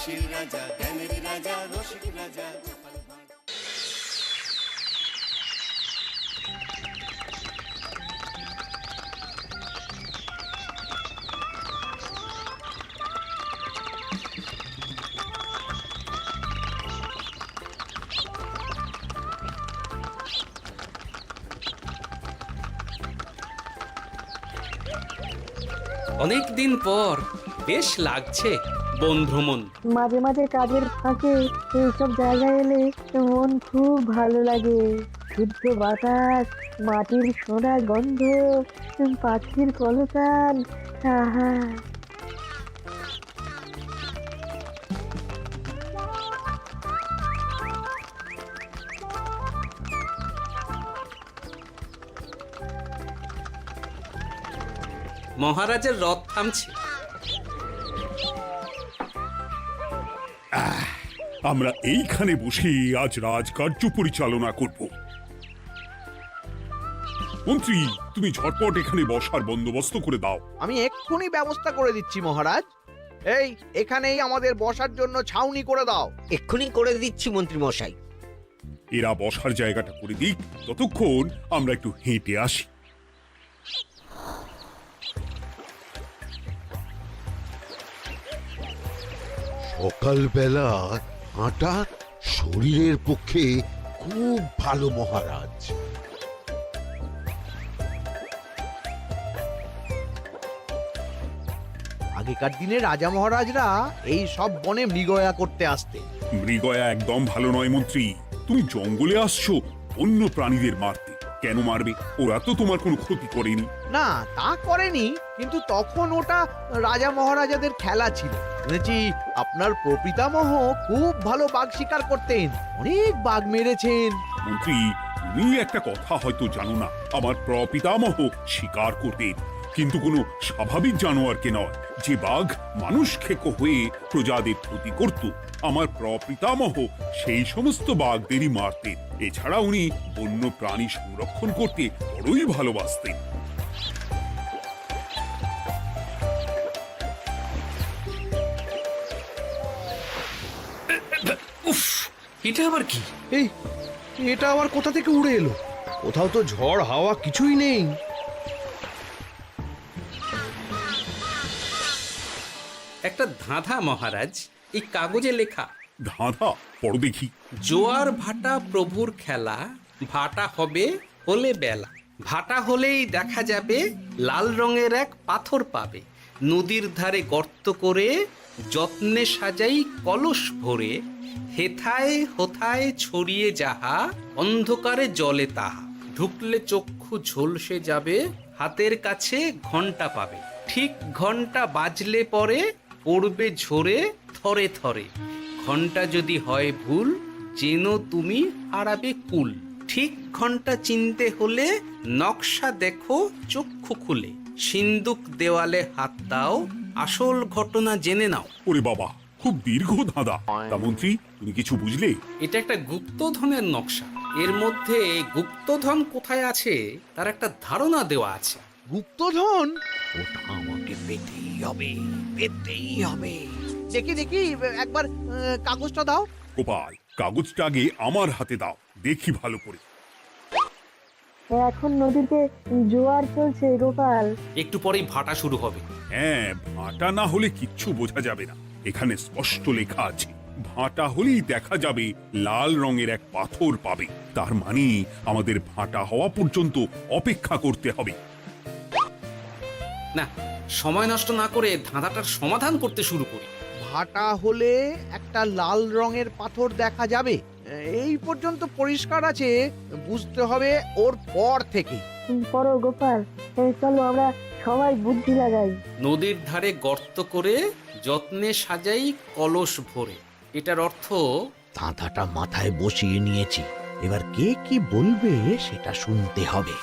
হাসির রাজা, জ্ঞানের রাজা, রসিক রাজা। অনেক দিন পর বেশ লাগছে বন ভ্রমণ। মাঝে মাঝে কাজের ফাঁকে এইসব জায়গায় এলে মন খুব ভালো লাগে। শুদ্ধ বাতাস, মাটির সোনা গন্ধ, পাখির কলতান, আহা। মহারাজের রথ থামছে। আমরা এইখানে বসে আজ রাজকার্য পরিচালনা করব। মন্ত্রী, তুমি ঝটপট এখানে বসার বন্দোবস্ত করে দাও। আমি এক্ষুনি ব্যবস্থা করে দিচ্ছি মহারাজ। এই এখানেই আমাদের বসার জন্য ছাউনি করে দাও। এক্ষুনি করে দিচ্ছি মন্ত্রী মশাই। এরা বসার জায়গাটা করে দিক, ততক্ষণ আমরা একটু হেঁটে আসি। সকালবেলা হাঁটা শরীরের পক্ষে খুব ভালো মহারাজ। আগেকার দিনে রাজা মহারাজরা এই সব বনে মৃগয়া করতে আসতেন। মৃগয়া একদম ভালো নয় মন্ত্রী। তুমি জঙ্গলে আসছো অন্য প্রাণীদের মারতে। কেন মারবে? ওরা তো তোমার কোনো ক্ষতি করেনি। না, তা করেনি, কিন্তু তখন ওটা রাজা মহারাজাদের খেলা ছিল। শুনেছি আপনার প্রপিতামহ খুব ভালো বাঘ শিকার করতেন, অনেক বাঘ মেরেছেন। মন্ত্রী, তুমি একটা কথা হয়তো জানো না। আমার প্রপিতামহ শিকার করতেন, কিন্তু কোনো স্বাভাবিক জানোয়ারকে নয়। যে বাঘ মানুষ খেকো হয়ে প্রজাদের ক্ষতি করত, আমার প্রপিতামহ সেই সমস্ত বাঘদেরই মারতেন। এছাড়া উনি বন্য প্রাণী সংরক্ষণ করতে বড়ই ভালোবাসতেন। উফ, এটা আবার কি? এই এটা আবার কোথা থেকে উড়ে এলো? কোথাও তো ঝড় হাওয়া কিছুই নেই। একটা ধাঁধা মহারাজ, এই কাগজে লেখা। ধাঁধা? পড়ো দেখি। জোয়ার ভাটা প্রভুর খেলা, ভাটা হবে হলে বেলা। ভাটা হলেই দেখা যাবে লাল রঙের এক পাথর পাবে। নদীর ধারে গর্ত করে যত্নে সাজাই কলস ভরে। হেথায় হোথায় ছড়িয়ে যাহা, অন্ধকারে জলে তাহা। ঢুকলে চক্ষু ঝলসে যাবে, হাতের কাছে ঘন্টা পাবে। ঠিক ঘন্টা বাজলে পরে পড়বে ঝরে থরে থরে। ঘন্টা যদি হয় ভুল, যেন তুমি হারাবে কুল। ঠিক ঘন্টা চিনতে হলে নকশা দেখো চক্ষু খুলে। সিন্দুক দেওয়ালে হাত দাও, আসল ঘটনা জেনে নাও। ওরে বাবা, খুব দীর্ঘ ধাঁধা। তা মন্ত্রী, তুমি কিছু বুঝলে? এটা একটা গুপ্তধনের নকশা। এর মধ্যে গুপ্তধন কোথায় আছে তার একটা ধারণা দেওয়া আছে। গুপ্তধন? ওটা আমাকে পেতেই হবে, পেতেই হবে। দেখি দেখি একবার কাগজটা দাও। গোপাল, কাগজটা আগে আমার হাতে দাও, দেখি ভালো করে। এখন নদীতে জোয়ার চলছে গোপাল। একটু পরেই ভাটা শুরু হবে। হ্যাঁ, ভাটা না হলে কিচ্ছু বোঝা যাবে না। এখানে স্পষ্ট লেখা আছে, ভাটা হলেই দেখা যাবে লাল রঙের এক পাথর পাবে। তার মানে আমাদের ভাটা হওয়া পর্যন্ত অপেক্ষা করতে হবে। না, সময় নষ্ট না করে ধাঁধাটার সমাধান করতে শুরু করি। ভাটা হলে একটা লাল রঙের পাথর দেখা যাবে, এই পর্যন্ত পরিষ্কার আছে। বুঝতে হবে ওর পর থেকে। পড়ো গোপাল, চলো আমরা সবাই বুদ্ধি লাগাই। নদীর ধারে গর্ত করে যত্নে সাজাই কলস ভরে। এটার অর্থ, ধাঁধাটা মাথায় বসিয়ে নিয়েছি, এবার কে কি বলবে সেটা শুনতে হবে।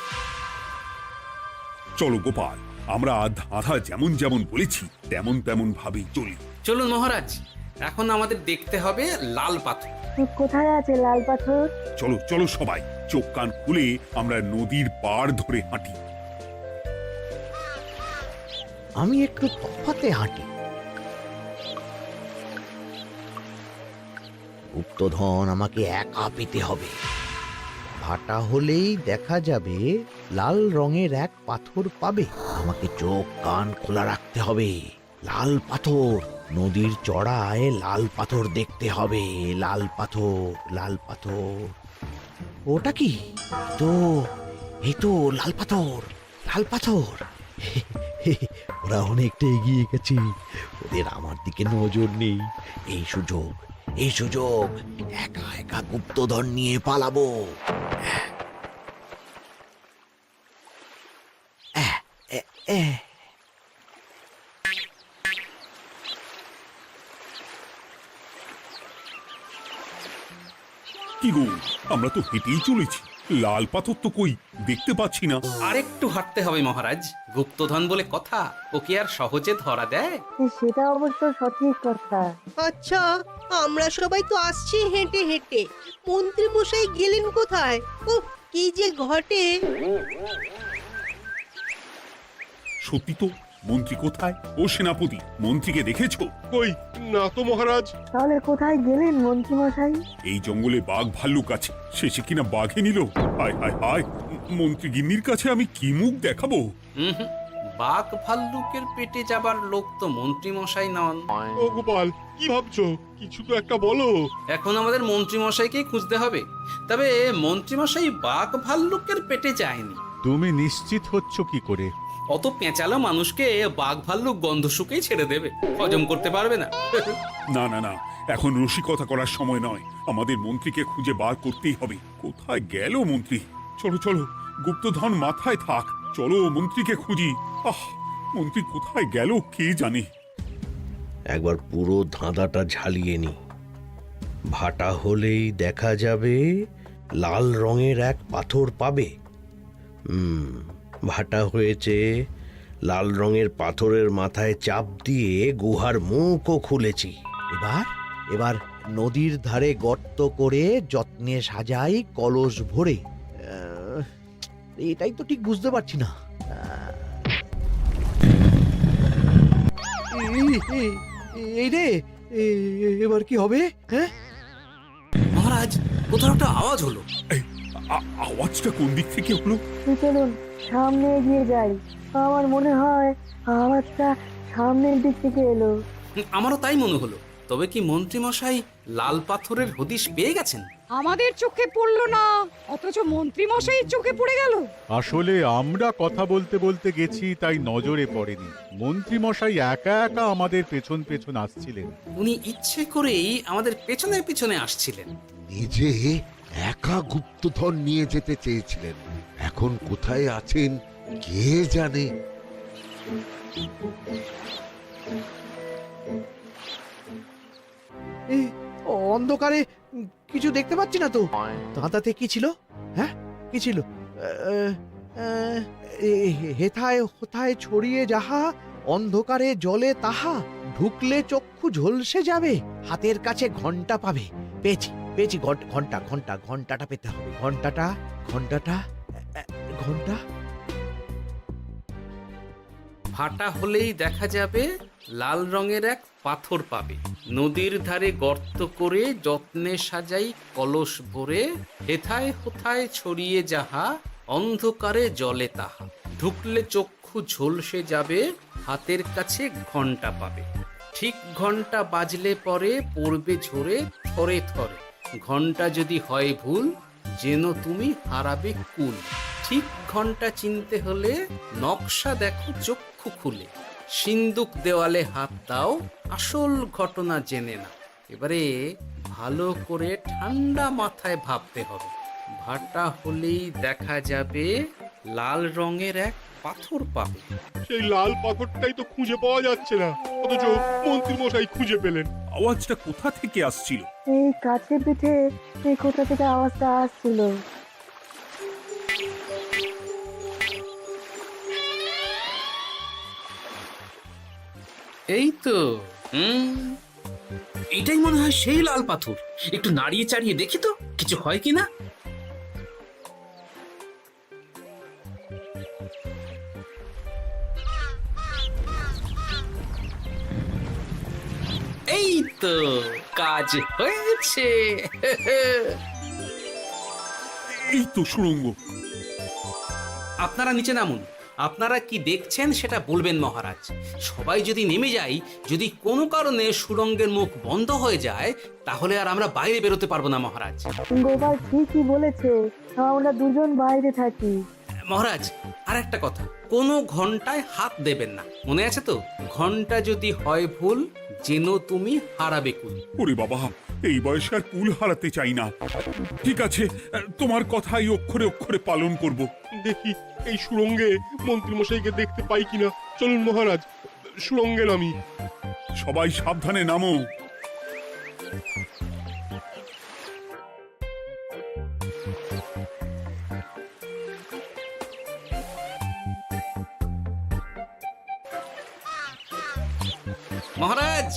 চলো গোপাল, আমরা ধাঁধা যেমন যেমন বলেছি তেমন তেমন ভাবেই চলি। চলুন মহারাজ, এখন আমাদের দেখতে হবে লাল পাথর। কোথায় আছে লাল পাথর? চলো চলো সবাই, চোখ কান খুলে আমরা নদীর পাড় ধরে হাঁটি। আমি একটু তফাতে হাঁটি। গুপ্তধন আমাকে একা পেতে হবে। ভাটা হলেই দেখা যাবে লাল রঙের এক পাথর পাবে। আমাকে চোখ কান খোলা রাখতে হবে। লাল পাথর, নদীর চড়ায় লাল পাথর দেখতে হবে। লাল পাথর, লাল পাথর। ওটা কি? এই তো লাল পাথর, লাল পাথর। ওরা অনেকটা এগিয়ে গেছে, ওদের আমার দিকে নজর নেই। এই সুযোগ একা একা গুপ্তধন নিয়ে পালাবো। কি গো, আমরা তো হেঁটেই চলেছি, লাল পাথর তো কই দেখতে পাচ্ছি না। আরেকটু হাঁটতে হবে মহারাজ, গুপ্তধন বলে কথা, ওকে আর সহজে ধরা দেয়? সেটা অবশ্য সঠিক কথা। আচ্ছা, আমরা সবাই তো আসছি হেঁটে হেঁটে, মন্ত্রী মশাই গেলেন কোথায়? ও কি যে ঘটে! সত্যি তো, মন্ত্রী কোথায়? ও সেনাপতি, মন্ত্রীকে দেখেছো? কই না তো মহারাজ। তাহলে কোথায় গেলেন মন্ত্রী মশাই? এই জঙ্গলে বাঘ ভাল্লুক আছে, শেষে কিনা বাঘে নিল। হায় হায় হায়, মন্ত্রী গিন্নির কাছে আমি কি মুখ দেখাবো? হুম, বাঘ ভাল্লুকের পেটে যাবার লোক তো মন্ত্রী মশাই নন। ও গোপাল, কি ভাবছো? কিছু তো একটা বলো। এখন আমাদের মন্ত্রী মশাইকেই খুঁজতে হবে। তবে মন্ত্রী মশাই বাঘ ভাল্লুকের পেটে যায়নি। তুমি নিশ্চিত হচ্ছ কি করে? অত পেঁচালো মানুষকে বাঘ ভাল্লুক গন্ধ শুকেই ছেড়ে দেবে, হজম করতে পারবে না। না না না, এখন রসিকতা করার সময় নয়, আমাদের মন্ত্রীকে খুঁজে বার করতেই হবে। কোথায় গেল মন্ত্রী? চলো চলো, গুপ্তধন মাথায় থাক, চলো মন্ত্রীকে খুঁজি। মন্ত্রী কোথায় গেল কে জানে। একবার পুরো ধাঁধাটা ঝালিয়ে নি। ভাটা হলেই দেখা যাবে লাল রঙের এক পাথর পাবে। ভাটা হয়েছে, লাল রঙের পাথরের মাথায় চাপ দিয়ে গুহার মুখও খুলেছি। এবার নদীর ধারে গর্ত করে যত্নে সাজাই কলস ভরে। এটাই তো ঠিক বুঝতে পারছি না। এই রে, এবার কি হবে? হ্যাঁ মহারাজ, কোথাও একটা আওয়াজ হলো। আওয়াজটা কোন দিক থেকে হলো? চলুন সামনে এগিয়ে যাই। আমার মনে হয় আওয়াজটা সামনের দিক থেকে এলো। আমারও তাই মনে হলো। তবে কি মন্ত্রী মশাই লাল পাথরের হদিশ পেয়ে গেছেন? আমাদের চোখে পড়লো না, অথচ মন্ত্রী মশাইয়ের চোখে পড়ে গেল। আসলে আমরা কথা বলতে বলতে গেছি, তাই নজরে পড়েনি। মন্ত্রী মশাই একা একা আমাদের পেছন পেছন আসছিলেন। উনি ইচ্ছে করেই আমাদের পেছনে পেছনে আসছিলেন। নিজে একা গুপ্তধন নিয়ে যেতে চেয়েছিলেন, এখন কোথায় আছেন কে জানে। অন্ধকারে কিছু দেখতে পাচ্ছি না তো। ধাঁধাতে কি ছিল? হ্যাঁ, কি ছিল? হেথায় হোথায় ছড়িয়ে যাহা, অন্ধকারে জলে তাহা, ঢুকলে চক্ষু ঝলসে যাবে, হাতের কাছে ঘন্টা পাবে। পেয়েছি পেয়েছি, ঘন্টাটা পেতে হবে। ঘন্টা। ভাটা হলেই দেখা যাবে লাল রঙের এক পাথর পাবে। নদীর ধারে গর্ত করে যত্নে সাজাই কলস ভরে, হেথায় হোথায় ছড়িয়ে যাহা, অন্ধকারে জলে তাহা, ঢুকলে চক্ষু ঝলসে যাবে, হাতের কাছে ঘন্টা পাবে। ঠিক ঘন্টা বাজলে পরে পড়বে ঝরে থরে থরে, ঘন্টা যদি হয় ভুল, যেন তুমি হারাবে কুল। ঠিক ঘন্টা চিনতে হলে নকশা দেখো চক্ষু খুলে, সিন্দুক দেওয়ালে হাত দাও, আসল ঘটনা জেনে না। এবারে ভালো করে ঠান্ডা মাথায় ভাবতে হবে। ভাটা হলেই দেখা যাবে লাল রঙের এক পাথর পাবে। সেই লাল পাথরটাই তো খুঁজে পাওয়া যাচ্ছে না, অথচ মন্ত্রী মশাই খুঁজে পেলেন। আওয়াজটা কোথা থেকে আসছিল? এই কাছে পিঠে এই কোথা থেকে আওয়াজটা আসছিল। এই তো, এটাই মনে হয় সেই লাল পাথর। একটু নাড়িয়ে চাড়িয়ে দেখি তো কিছু হয় কিনা। এই তো কাজ হয়েছে। এই তো সুড়ঙ্গ। আপনারা নিচে নামুন। আপনারা কি দেখছেন সেটা বলবেন মহারাজ। সবাই যদি নেমে যাই, যদি কোনো কারণে সুড়ঙ্গের মুখ বন্ধ হয়ে যায়, তাহলে আর আমরা বাইরে বেরোতে পারবো না মহারাজ। গোপাল ঠিকই বলেছে, আমরা দুজন বাইরে থাকি। মহারাজ, আর একটা কথা, কোনো ঘন্টায় হাত দেবেন না, মনে আছে তো? ঘন্টা যদি হয় ভুল, যেন তুমি হারাবে কুল। ওরে বাবা, এই বয়সে আর কুল হারাতে চাই না। ঠিক আছে, তোমার কথাই অক্ষরে অক্ষরে পালন করব। দেখি এই সুরঙ্গে মন্ত্রী মশাইকে দেখতে পাই কিনা। চলুন মহারাজ, সুরঙ্গে নামি। সবাই সাবধানে নামো। মহারাজ,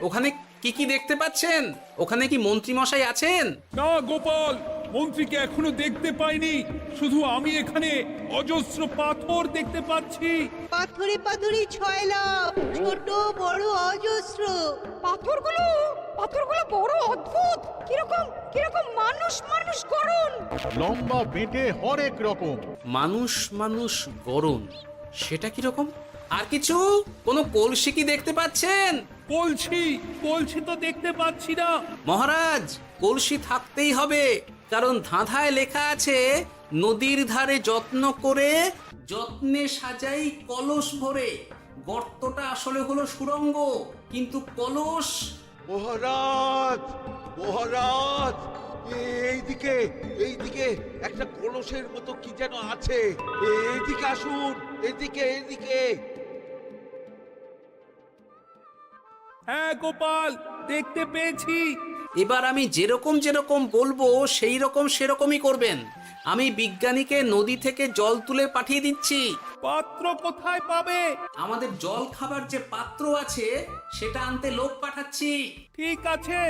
ওখানে কি কি দেখতে পাচ্ছেন? ওখানে কি মন্ত্রী মশাই আছেন? না গোপাল, মন্ত্রীকে এখনো দেখতে পাইনি। শুধু আমি এখানে অজস্র পাথর দেখতে পাচ্ছি। পাথরে পাথরে ছয়লাভ, ছোট বড় অজস্র। পাথরগুলো বড় অদ্ভুত, কিরকম কিরকম মানুষ মানুষ গড়ন। লম্বা বেঁটে হরেক রকম। মানুষ মানুষ গরম, সেটা কি রকম? আর কিছু? কোনো কলসি কি দেখতে পাচ্ছেন? কলসি তো দেখতে পাচ্ছি না। মহারাজ, কলসি থাকতেই হবে, কারণ ধাঁধায় লেখা আছে, নদীর ধারে যত্ন করে যত্নে সাজাই কলস ভরে। গর্তটা আসলে হলো সুড়ঙ্গ, কিন্তু কলস। মহারাজ, মহারাজ, এইদিকে এইদিকে একটা কলসের মতো কি যেন আছে। এইদিকে আসুন, এদিকে এদিকে। হ্যাঁ গোপাল, দেখতে পেয়েছি। এবার আমি যেরকম যেরকম বলবো সেই রকম সেরকমই করবেন। আমি বিজ্ঞানীকে নদী থেকে জল তুলে পাঠিয়ে দিচ্ছি। পাত্র কোথায় পাবে? আমাদের জল খাবার যে পাত্র আছে সেটা আনতে লোক পাঠাচ্ছি। ঠিক আছে।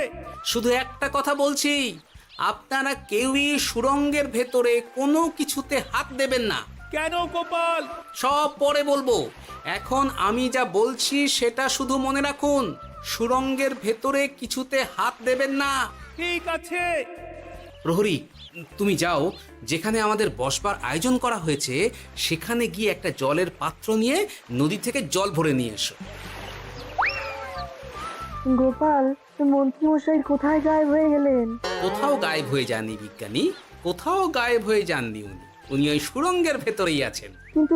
শুধু একটা কথা বলছি, আপনারা কেউই সুড়ঙ্গের ভেতরে কোনো কিছুতে হাত দেবেন না। কেন গোপাল? সব পরে বলবো, এখন আমি যা বলছি সেটা শুধু মনে রাখুন। সুড়ঙ্গের ভেতরে কিছুতে হাত দেবেন না। ঠিক আছে। প্রহরী, তুমি যাও, যেখানে আমাদের বসবার আয়োজন করা হয়েছে সেখানে গিয়ে একটা জলের পাত্র নিয়ে নদী থেকে জল ভরে নিয়ে এসো। গোপাল, মন্ত্রী মশাই কোথায় গায়েব হয়ে গেলেন? কোথাও গায়েব হয়ে যাননি বিজ্ঞানী, কোথাও গায়েব হয়ে যাননি উনি। উনি ওই সুড়ঙ্গের ভেতরেই আছেন। কিন্তু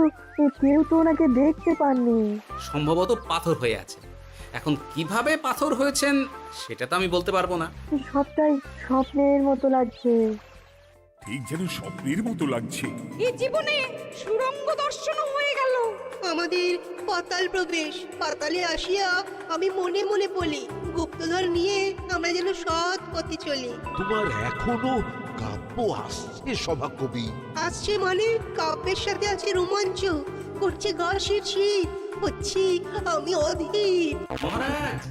কেউ তো ওনাকে দেখতে পাননি। সম্ভবত পাথর হয়ে আছেন। এখন কিভাবে পাথর হয়েছেন সেটা তো আমি বলতে পারবো না। সবটাই স্বপ্নের মতো লাগছে। ঠিক যেন স্বপ্নের মতো লাগছে। এই জীবনে সুরঙ্গ দর্শন হয়ে গেল। আমাদের পাতাল প্রবেশ। পাতালে আসিয়া আমি মনে মনে বলি, গুপ্তধন নিয়ে আমরা যেন সৎ পথে চলি। তোমার এখনো কাব্য আসছে সভাকবি? আসছে মানে কাব্যের সাথে আছে রোমাঞ্চ, করছে গা শীত, হচ্ছি আমি অধীর। মহারাজ,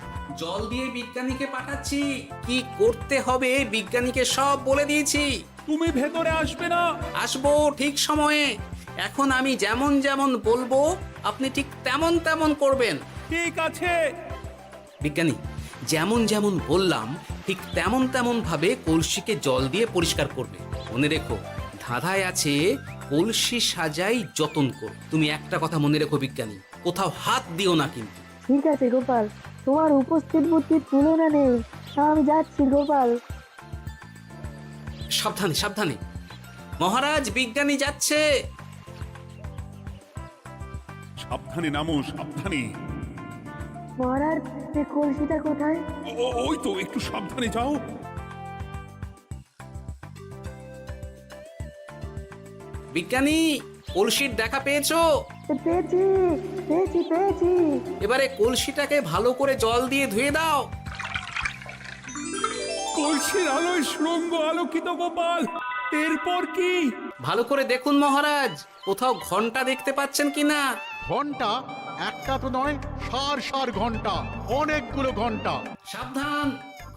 জল দিয়ে বিজ্ঞানীকে পাঠাচ্ছি। কি করতে হবে বিজ্ঞানীকে সব বলে দিয়েছি। তুমি ভেতরে আসবে না? আসবো ঠিক সময়ে। এখন আমি যেমন যেমন বলবো আপনি ঠিক তেমন তেমন করবেন। ঠিক আছে। বিজ্ঞানী, যেমন যেমন বললাম ঠিক তেমন তেমন ভাবে কলসিকে জল দিয়ে পরিষ্কার করবে। মনে রেখো, ধাঁধায় আছে কলসি সাজাই যতন কর। তুমি একটা কথা মনে রেখো বিজ্ঞানী, কোথাও হাত দিও না কিন্তু। ঠিক আছে গোপাল, তোমার উপস্থিত বুদ্ধির তুলনা নেই। আমি যাচ্ছি গোপাল। সাবধানে সাবধানে। মহারাজ, বিজ্ঞানী যাচ্ছে। সাবধানে নামো, সাবধানে। মহারাজ, এই কলসিটা কোথায়? ওই তো, একটু সাবধানে যাও। বিজ্ঞানী, কলসির দেখা পেয়েছো? পেয়েছি পেয়েছি পেয়েছি। এবারে কলসিটাকে ভালো করে জল দিয়ে ধুয়ে দাও। কলসির আলোয় সুড়ঙ্গ আলোকিত গোপাল। এরপর কি? ভালো করে দেখুন মহারাজ, কোথাও ঘন্টা দেখতে পাচ্ছেন কিনা। ঘন্টা একটা তো নয়, সার সার ঘন্টা, অনেকগুলো ঘন্টা। সাবধান,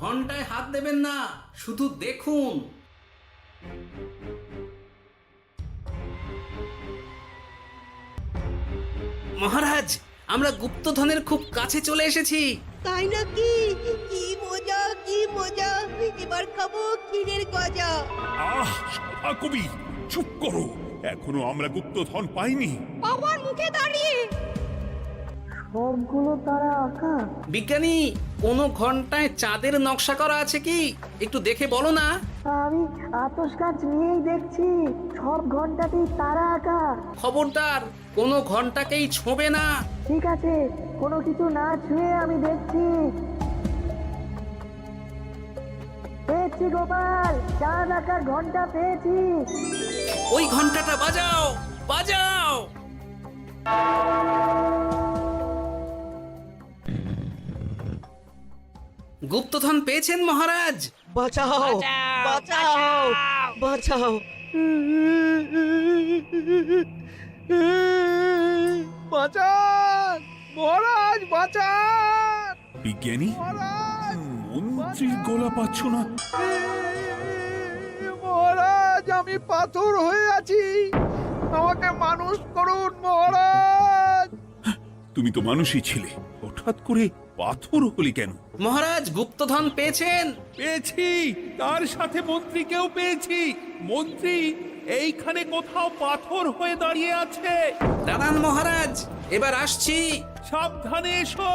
ঘন্টায় হাত দেবেন না, শুধু দেখুন। মহারাজ, আমরা গুপ্তধনের খুব কাছে চলে এসেছি। তাই নাকি? কি মজা কি মজা, এবার খাবো ক্ষীরের গজা। আহ সভাকবি, চুপ করো, এখনো আমরা গুপ্তধন পাইনি। আমার মুখে দাঁড়িয়ে সবগুলো তারা আঁকা। বিজ্ঞানী, কোনো ঘন্টায় চাঁদের নকশা করা আছে কি? একটু দেখে বলো না। আমি আতস কাজ নিয়েই দেখছি, সব ঘন্টাতেই তারা আঁকা। খবরদার, কোনো ঘন্টাকেই ছোঁবে না। ঠিক আছে, কোনো কিছু না ছুঁয়ে আমি দেখছি। পেয়েছি গোপাল, চাঁদ আঁকার ঘন্টা পেয়েছি। ওই ঘন্টাটা বাজাও, বাজাও। গুপ্তধন পেয়েছেন মহারাজ? বাঁচাও বাঁচাও বাঁচাও। বাঁচান মহারাজ, বাঁচান বিজ্ঞানী, মহারাজ, মন্ত্রীর গলা পাচ্ছ না? মহারাজ, আমি পাথর হয়ে আছি, আমাকে মানুষ করুন মহারাজ। তুমি তো মানুষই ছিলে, হঠাৎ করে পাথর হলি কেন? মহারাজ, গুপ্তধন পেয়েছেন? পেয়েছি, তার সাথে মন্ত্রীকেও পেয়েছি। মন্ত্রী এইখানে কোথাও পাথর হয়ে দাঁড়িয়ে আছে। দাঁড়ান মহারাজ, এবার আসছি। সাবধানে এসো।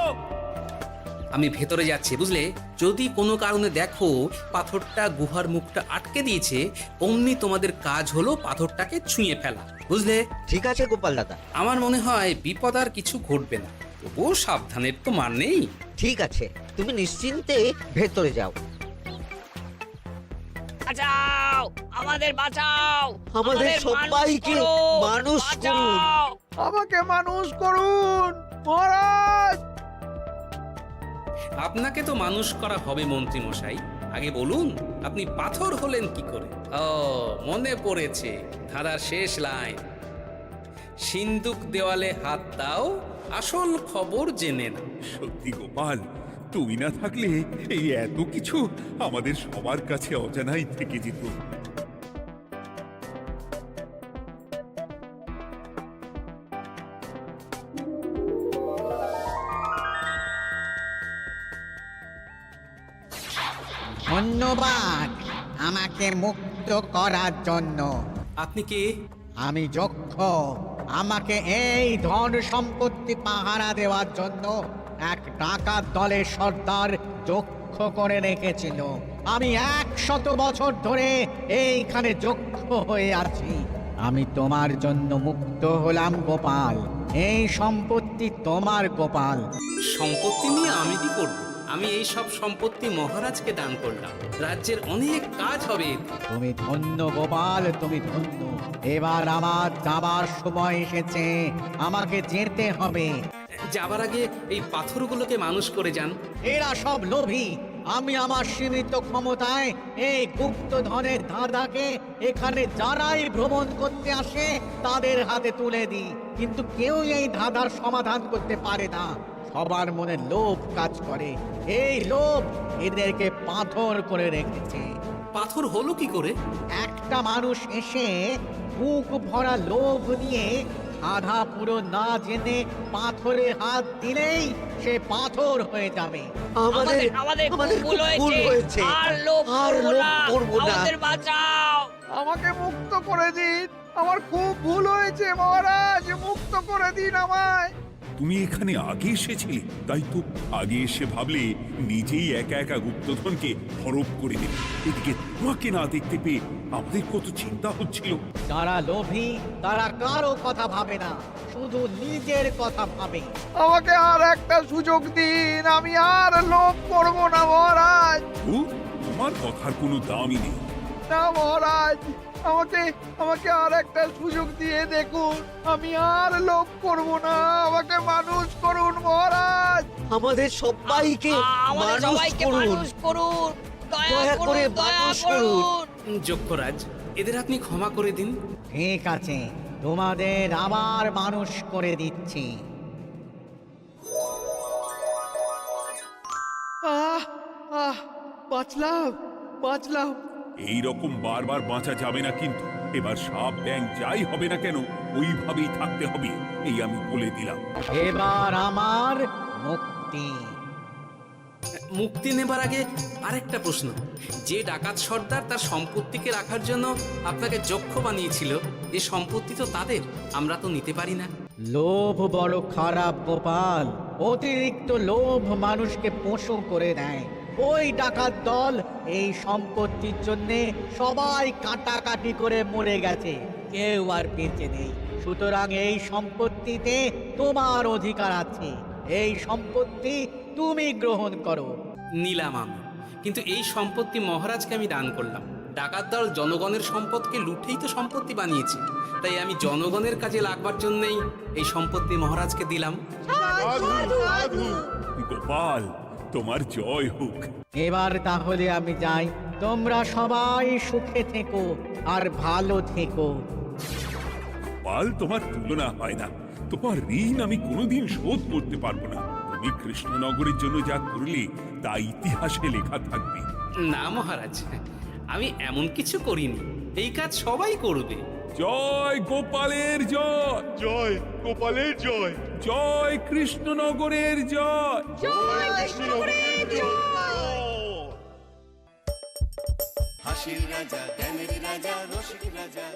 আমি ভেতরে যাচ্ছি, বুঝলে? যদি কোনো কারণে দেখো পাথরটা গুহার মুখটা আটকে দিয়েছে, অমনি তোমাদের কাজ হলো পাথরটাকে ছুঁয়ে ফেলা, বুঝলে? ঠিক আছে গোপাল দাদা। আমার মনে হয় বিপদ আর কিছু ঘটবে না, তবুও সাবধানের তো মান নেই। ঠিক আছে, তুমি নিশ্চিন্তে ভেতরে যাও। বাঁচাও, আমাদের বাঁচাও, আমাদের সবাইকে মানুষ করুন। আমাকে মানুষ করুন মহারাজ। আপনাকে তো মানুষ করা হবে মন্ত্রী মশাই। আগে বলুন, আপনি পাথর হলেন কি করে? ও, মনে পড়েছে, ধারার শেষ লাইন, সিন্দুক দেওয়ালে হাত দাও, আসল খবর জেনে না। সত্যি গোপাল, তুমি না থাকলে এই এত কিছু আমাদের সবার কাছে অজানাই থেকে যেত। ধন্যবাদ আমাকে মুক্ত করার জন্য। আপনি কে? আমি যক্ষ। আমাকে এই ধন সম্পত্তি পাহারা দেওয়ার জন্য এক ডাকাত দলের সর্দার যক্ষ করে রেখেছিল। আমি 100 বছর ধরে এইখানে যক্ষ হয়ে আছি। আমি তোমার জন্য মুক্ত হলাম গোপাল। এই সম্পত্তি তোমার গোপাল। সম্পত্তি নিয়ে আমি কি করব? আমি এই সব সম্পত্তি মহারাজকে দান করলাম, রাজ্যের অনেক কাজ হবে। তুমি ধন্য গোপাল, তুমি ধন্য। এবার আমার যাবার সময় এসেছে, আমাকে যেতে হবে। যাবার আগে এই পাথরগুলোকে মানুষ করে যান। এরা সব লোভী। আমি আমার সীমিত ক্ষমতায় এই গুপ্তধনের ধাঁধাকে এখানে যারাই ভ্রমণ করতে আসে তাদের হাতে তুলে দিই, কিন্তু কেউ এই ধাঁধার সমাধান করতে পারে না। সবার মনে লোভ কাজ করে, এই লোভ এদেরকে পাথর করে রেখেছে। পাথর হলো কি করে? একটা মানুষ এসে বুক ভরা লোভ নিয়ে আধা পুরো না জেনে পাথরে হাত দিলেই সে পাথর হয়ে যাবে। আমাদের আমাদের খুব ভুল হয়েছে, আর লোভ করবো না। আমাদের বাঁচাও। আমাকে মুক্ত করে দিন, আমার খুব ভুল হয়েছে মহারাজ, মুক্ত করে দিন আমায়। তুমি এখানে আগে এসেছিলে, তাই তো আগে এসে ভাবলে নিজেই একা একা গুপ্তধনকে হরপ করে দেবে। এদিকে তোমাকে না দেখতে পেয়ে আমাদের কত চিন্তা হচ্ছিল। যারা লোভী তারা কারো কথা ভাবে না, শুধু নিজের কথা ভাবে। আমাকে আর একটা সুযোগ দিন, আমি আর লোভ করব না মহারাজ। তোমার কথার কোনো দামই নেই। না মহারাজ, আমাকে আর একটা সুযোগ দিয়ে দেখুন, আমি আর লোভ করব না। আমাকে মানুষ করুন মহারাজ। আমাদের সবাইকে মানুষ করুন। দয়া করে মানুষ করুন। যক্ষরাজ, এদের আপনি ক্ষমা করে দিন। ঠিক আছে, তোমাদের আবার মানুষ করে দিচ্ছি। বাঁচলাম। এই রকম বারবার বাঁচা যাবে না কিন্তু। এবার সাপ ব্যাং যাই হবে না কেন ওইভাবেই থাকতে হবে, এই আমি বলে দিলাম। এবার আমার মুক্তি। মুক্তি নেবার আগে আরেকটা প্রশ্ন, যে ডাকাত সর্দার তার সম্পত্তিকে রাখার জন্য আপনাকে যক্ষ বানিয়েছিল, এই সম্পত্তি তো তাদের, আমরা তো নিতে পারি না। লোভ বড় খারাপ গোপাল, অতিরিক্ত লোভ মানুষকে পশু করে দেয়। ওই ডাকাত দল এই সম্পত্তির জন্য সবাই কাটাকাটি করে মরে গেছে, কেউ আর বেঁচে নেই। সুতরাং এই সম্পত্তিতে তোমার অধিকার আছে, এই সম্পত্তি তুমি গ্রহণ করো। নিলাম আমি, কিন্তু এই সম্পত্তি মহারাজকে আমি দান করলাম। ডাকাত দল জনগণের সম্পদকে লুঠেই তো সম্পত্তি বানিয়েছে, তাই আমি জনগণের কাজে লাগবার জন্যই এই সম্পত্তি মহারাজকে দিলাম। গোপাল, তোমার জয় হোক। এবার তাহলে আমি যাই, তোমরা সবাই সুখে থেকো আর ভালো থেকো। গোপাল, তোমার তুলনা হয় না, তোমার ঋণ আমি কোনোদিন শোধ করতে পারবো না। তুমি কৃষ্ণনগরের জন্য যা করলে তা ইতিহাসে লেখা থাকবে। না মহারাজ, আমি এমন কিছু করিনি, এই কাজ সবাই করবে। জয় গোপালের জয়, জয় গোপালের জয়, জয় কৃষ্ণনগরের জয়। হাসির রাজা জ্ঞানের রাজা রসিক রাজা